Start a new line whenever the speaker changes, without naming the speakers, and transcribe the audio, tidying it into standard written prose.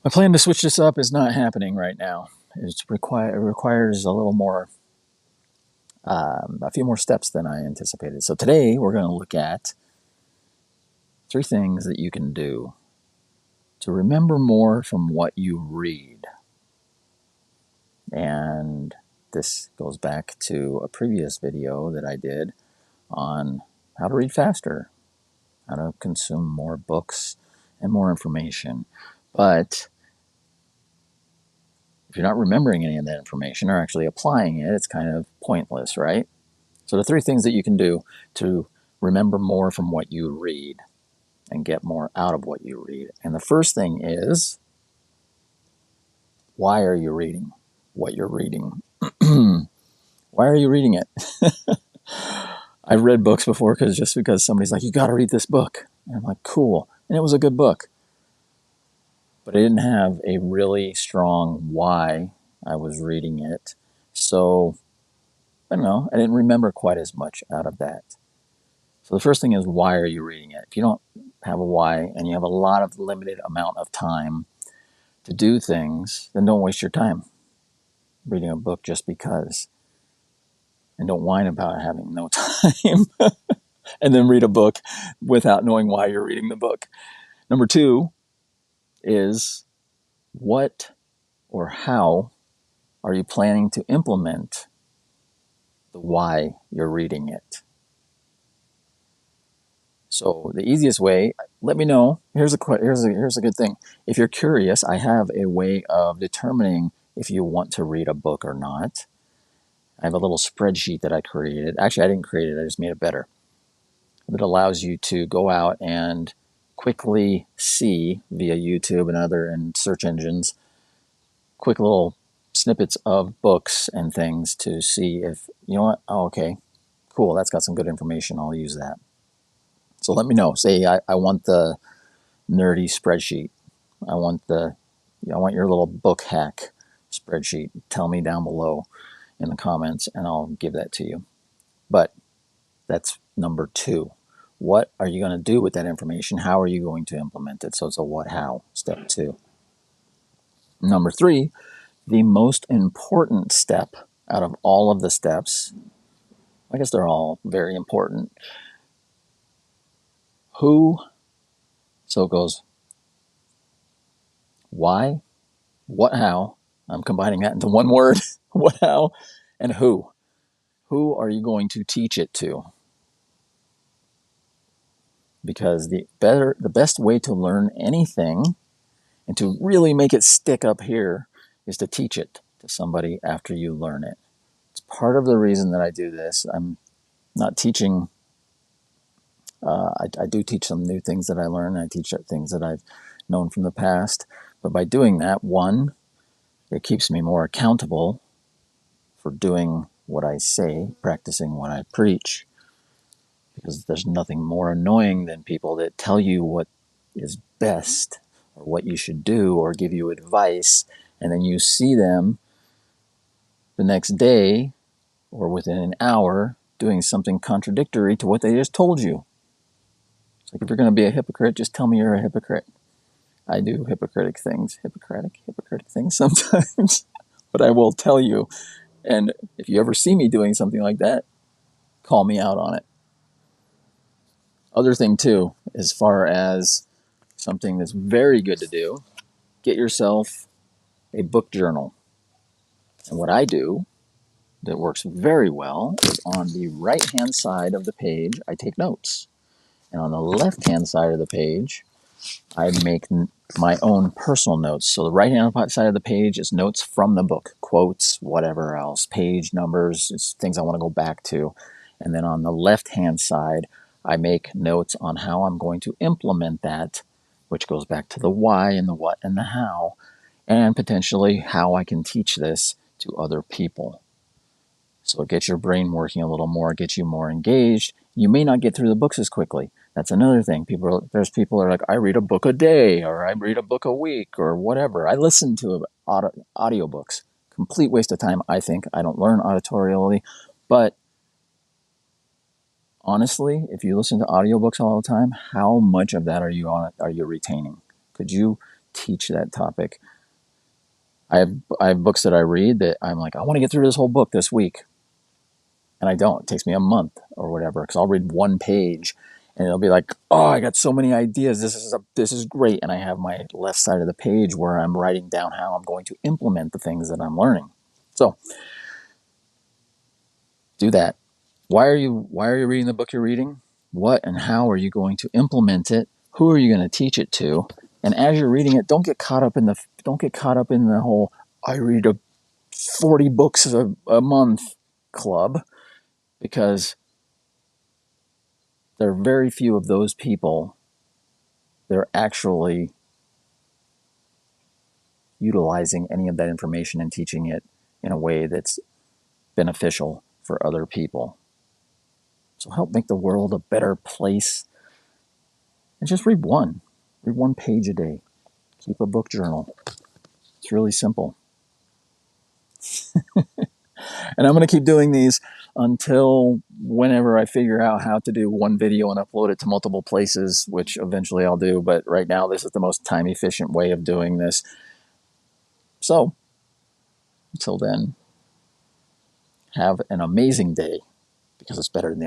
My plan to switch this up is not happening right now. It requires a little more, a few more steps than I anticipated. So today we're going to look at 3 things that you can do to remember more from what you read. And this goes back to a previous video that I did on how to read faster, how to consume more books and more information. But if you're not remembering any of that information or actually applying it, it's kind of pointless, right? So the 3 things that you can do to remember more from what you read and get more out of what you read. And the first thing is, why are you reading what you're reading? Why are you reading it? I've read books before because somebody's like, you got to read this book. And I'm like, cool. And it was a good book. But I didn't have a really strong why I was reading it. So, I don't know, I didn't remember quite as much out of that. So the first thing is, why are you reading it? If you don't have a why and you have a lot of limited amount of time to do things, then don't waste your time reading a book just because. And don't whine about having no time and then read a book without knowing why you're reading the book. Number 2 is, what or how are you planning to implement the why you're reading it? So the easiest way, let me know. Here's a good thing. If you're curious, I have a way of determining if you want to read a book or not. I have a little spreadsheet that I created. Actually, I didn't create it. I just made it better. That allows you to go out and quickly see via YouTube and other and search engines, quick little snippets of books and things to see if, you know what, oh, okay, cool, that's got some good information. I'll use that. So let me know. Say I want the nerdy spreadsheet. I want your little book hack spreadsheet. Tell me down below in the comments and I'll give that to you. But that's number 2. What are you going to do with that information? How are you going to implement it? So it's a what, how, step 2. Number 3, the most important step out of all of the steps, I guess they're all very important. Who, so it goes why, what, how. I'm combining that into one word, what, how, and who. Who are you going to teach it to? Because the best way to learn anything and to really make it stick up here is to teach it to somebody after you learn it. It's part of the reason that I do this. I'm not teaching. I do teach some new things that I learn. I teach things that I've known from the past. But by doing that, 1, it keeps me more accountable for doing what I say, practicing what I preach. Because there's nothing more annoying than people that tell you what is best or what you should do or give you advice, and then you see them the next day or within an hour doing something contradictory to what they just told you. It's like, if you're going to be a hypocrite, just tell me you're a hypocrite. I do hypocritic things sometimes, but I will tell you. And if you ever see me doing something like that, call me out on it. Other thing too, as far as something that's very good to do, get yourself a book journal. And what I do that works very well is, on the right-hand side of the page, I take notes. And on the left-hand side of the page, I make my own personal notes. So the right-hand side of the page is notes from the book, quotes, whatever else, page numbers, it's things I want to go back to. And then on the left-hand side, I make notes on how I'm going to implement that, which goes back to the why and the what and the how, and potentially how I can teach this to other people. So it gets your brain working a little more, gets you more engaged. You may not get through the books as quickly. That's another thing. There's people who are like, I read a book a day, or I read a book a week, or whatever. I listen to audiobooks. Complete waste of time, I think. I don't learn auditorially. But honestly, if you listen to audiobooks all the time, how much of that are you retaining? Could you teach that topic. I have books that I read that I'm like, I want to get through this whole book this week, and I don't. It takes me a month or whatever, because I'll read one page and it'll be like, oh, I got so many ideas. This is great. And I have my left side of the page where I'm writing down how I'm going to implement the things that I'm learning. So do that. Why are you reading the book you're reading? What and how are you going to implement it? Who are you going to teach it to? And as you're reading it, don't get caught up in the whole I read 40 books a month club, because there are very few of those people that are actually utilizing any of that information and teaching it in a way that's beneficial for other people. So help make the world a better place, and just read one page a day. Keep a book journal. It's really simple. And I'm going to keep doing these until whenever I figure out how to do one video and upload it to multiple places, which eventually I'll do. But right now, this is the most time efficient way of doing this. So until then, have an amazing day, because it's better than the